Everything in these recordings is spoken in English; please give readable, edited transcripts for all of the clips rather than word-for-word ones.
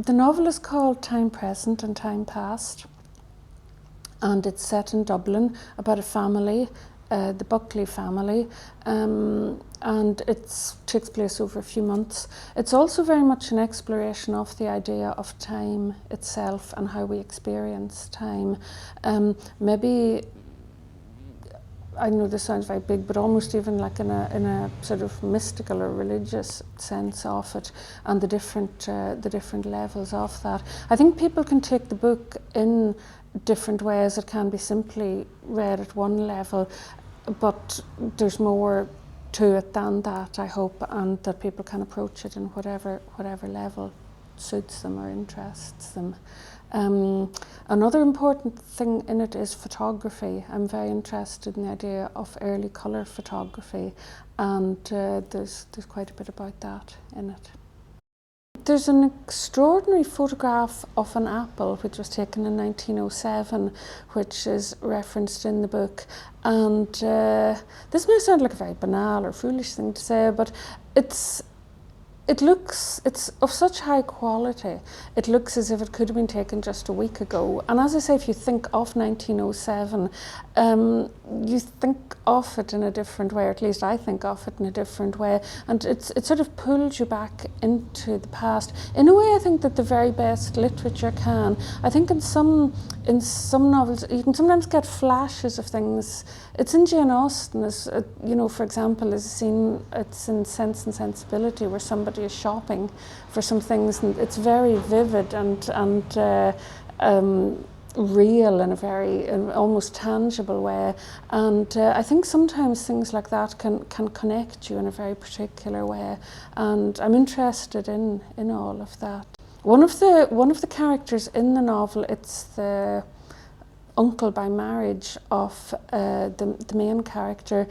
The novel is called Time Present and Time Past, and it's set in Dublin about a family, the Buckley family, and it takes place over a few months. It's also very much an exploration of the idea of time itself and how we experience time. Maybe, I know this sounds very big, but almost even like in a sort of mystical or religious sense of it, and the different levels of that. I think people can take the book in different ways. It can be simply read at one level, but there's more to it than that, I hope, and that people can approach it in whatever level suits them or interests them. Another important thing in it is photography. I'm very interested in the idea of early colour photography, and there's quite a bit about that in it. There's an extraordinary photograph of an apple which was taken in 1907, which is referenced in the book. And this may sound like a very banal or foolish thing to say, but it's of such high quality. It looks as if it could have been taken just a week ago. And as I say, if you think of 1907, you think of it in a different way, or at least I think of it in a different way. And it sort of pulls you back into the past. In a way, I think that the very best literature can. I think in some novels, you can sometimes get flashes of things. It's in Jane Austen, for example, it's in Sense and Sensibility, where somebody is shopping for some things, and it's very vivid and real in a very almost tangible way. And I think sometimes things like that can connect you in a very particular way. And I'm interested in all of that. One of the characters in the novel, it's the uncle by marriage of the main character,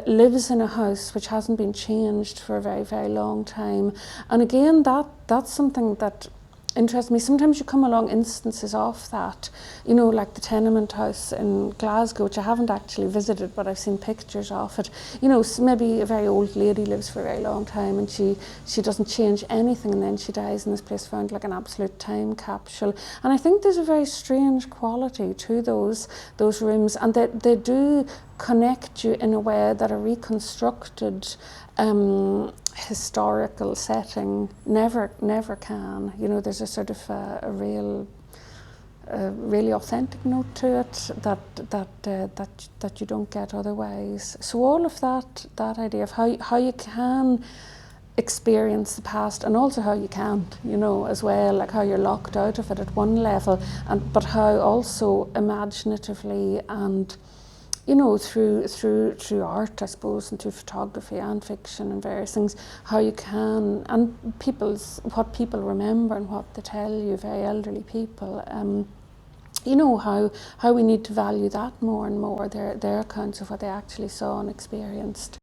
lives in a house which hasn't been changed for a very, very long time. And again, that's something that interests me. Sometimes you come along instances of that, like the tenement house in Glasgow, which I haven't actually visited, but I've seen pictures of it. Maybe a very old lady lives for a very long time, and she doesn't change anything, and then she dies in this place found like an absolute time capsule. And I think there's a very strange quality to those rooms, and they do connect you in a way that a reconstructed historical setting never can. There's a sort of a really authentic note to it that you don't get otherwise. So all of that idea of how you can experience the past, and also how you can't, as well, like how you're locked out of it at one level, but how also imaginatively and through art, I suppose, and through photography and fiction and various things, how you can, and what people remember and what they tell you, very elderly people, how we need to value that more and more, their accounts of what they actually saw and experienced.